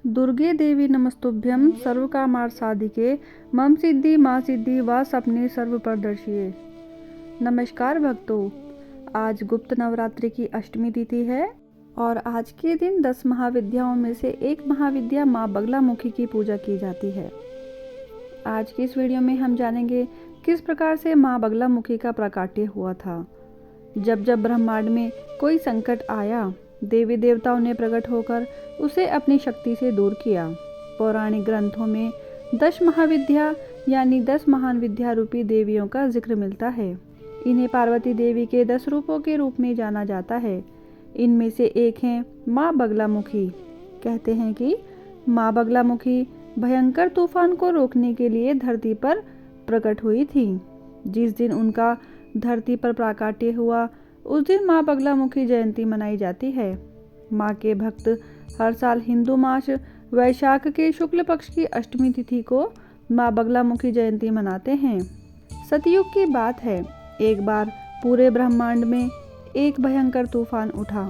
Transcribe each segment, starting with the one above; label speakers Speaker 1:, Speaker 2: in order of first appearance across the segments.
Speaker 1: दुर्गे देवी नमस्तुभ्यं सर्वकामार्थसाधिके मम सिद्धि माँ सिद्धि व सपने सर्वप्रदर्शिये। नमस्कार भक्तों, आज गुप्त नवरात्रि की अष्टमी तिथि है और आज के दिन 10 महाविद्याओं में से एक महाविद्या माँ बगलामुखी की पूजा की जाती है। आज की इस वीडियो में हम जानेंगे किस प्रकार से माँ बगलामुखी का प्राकट्य हुआ था। जब जब ब्रह्मांड में कोई संकट आया, देवी देवताओं ने प्रकट होकर उसे अपनी शक्ति से दूर किया। पौराणिक ग्रंथों में 10 महाविद्या यानी 10 महान विद्या रूपी देवियों का जिक्र मिलता है। इन्हें पार्वती देवी के 10 रूपों के रूप में जाना जाता है। इनमें से एक है माँ बगलामुखी। कहते हैं कि माँ बगलामुखी भयंकर तूफान को रोकने के लिए धरती पर प्रकट हुई थी। जिस दिन उनका धरती पर प्राकट्य हुआ, उस दिन माँ बगलामुखी जयंती मनाई जाती है। माँ के भक्त हर साल हिंदू मास वैशाख के शुक्ल पक्ष की अष्टमी तिथि को माँ बगलामुखी जयंती मनाते हैं। सतयुग की बात है, एक बार पूरे ब्रह्मांड में एक भयंकर तूफान उठा।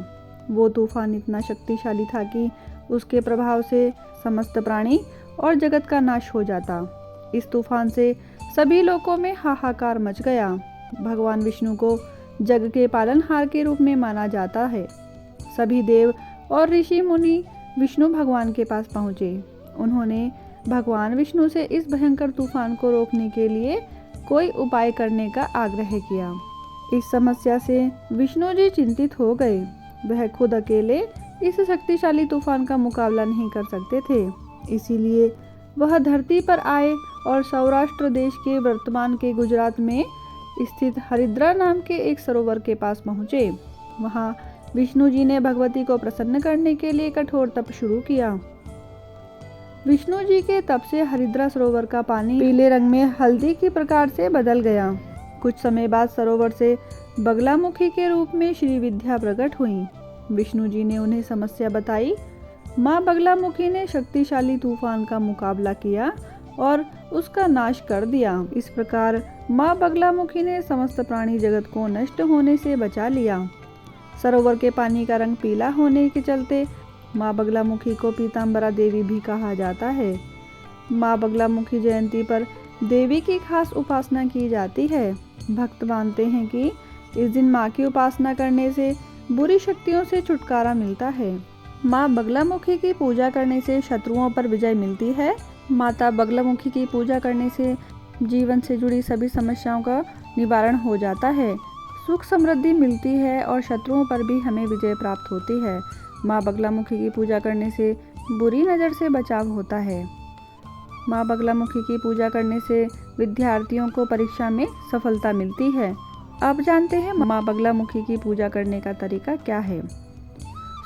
Speaker 1: वो तूफान इतना शक्तिशाली था कि उसके प्रभाव से समस्त प्राणी और जगत का नाश हो जाता। इस तूफान से सभी लोगों में हाहाकार मच गया। भगवान विष्णु को जग के पालनहार के रूप में माना जाता है। सभी देव और ऋषि मुनि विष्णु भगवान के पास पहुँचे। उन्होंने भगवान विष्णु से इस भयंकर तूफान को रोकने के लिए कोई उपाय करने का आग्रह किया। इस समस्या से विष्णु जी चिंतित हो गए। वह खुद अकेले इस शक्तिशाली तूफान का मुकाबला नहीं कर सकते थे। इसीलिए वह धरती पर आए और सौराष्ट्र देश के वर्तमान के गुजरात में स्थित हरिद्रा नाम के एक सरोवर के पास पहुँचे। वहाँ विष्णु जी ने भगवती को प्रसन्न करने के लिए कठोर तप शुरू किया। विष्णु जी के तप से हरिद्रा सरोवर का पानी पीले रंग में हल्दी के प्रकार से बदल गया। कुछ समय बाद सरोवर से बगलामुखी के रूप में श्री विद्या प्रकट हुई। विष्णु जी ने उन्हें समस्या बताई। माँ बगलामुखी ने शक्तिशाली तूफान का मुकाबला किया और उसका नाश कर दिया। इस प्रकार माँ बगलामुखी ने समस्त प्राणी जगत को नष्ट होने से बचा लिया। सरोवर के पानी का रंग पीला होने के चलते माँ बगलामुखी को पीताम्बरा देवी भी कहा जाता है। माँ बगलामुखी जयंती पर देवी की खास उपासना की जाती है। भक्त मानते हैं कि इस दिन माँ की उपासना करने से बुरी शक्तियों से छुटकारा मिलता है। माँ बगलामुखी की पूजा करने से शत्रुओं पर विजय मिलती है। माता बगलामुखी की पूजा करने से जीवन से जुड़ी सभी समस्याओं का निवारण हो जाता है, सुख समृद्धि मिलती है और शत्रुओं पर भी हमें विजय प्राप्त होती है। माँ बगलामुखी की पूजा करने से बुरी नज़र से बचाव होता है। माँ बगलामुखी की पूजा करने से विद्यार्थियों को परीक्षा में सफलता मिलती है। अब जानते हैं माँ बगलामुखी की पूजा करने का तरीका क्या है।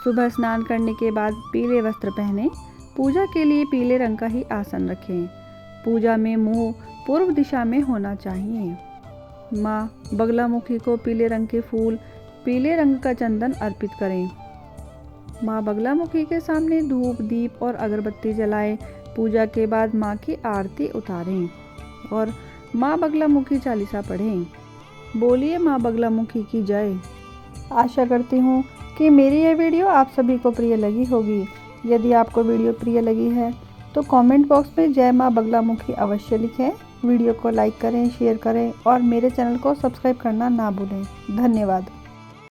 Speaker 1: सुबह स्नान करने के बाद पीले वस्त्र पहने। पूजा के लिए पीले रंग का ही आसन रखें। पूजा में मुंह पूर्व दिशा में होना चाहिए। माँ बगलामुखी को पीले रंग के फूल, पीले रंग का चंदन अर्पित करें। माँ बगलामुखी के सामने धूप, दीप और अगरबत्ती जलाएं। पूजा के बाद माँ की आरती उतारें और माँ बगलामुखी चालीसा पढ़ें। बोलिए माँ बगलामुखी की जय। आशा करती हूँ कि मेरी यह वीडियो आप सभी को प्रिय लगी होगी। यदि आपको वीडियो प्रिय लगी है तो कमेंट बॉक्स में जय माँ बगलामुखी अवश्य लिखें। वीडियो को लाइक करें, शेयर करें और मेरे चैनल को सब्सक्राइब करना ना भूलें। धन्यवाद।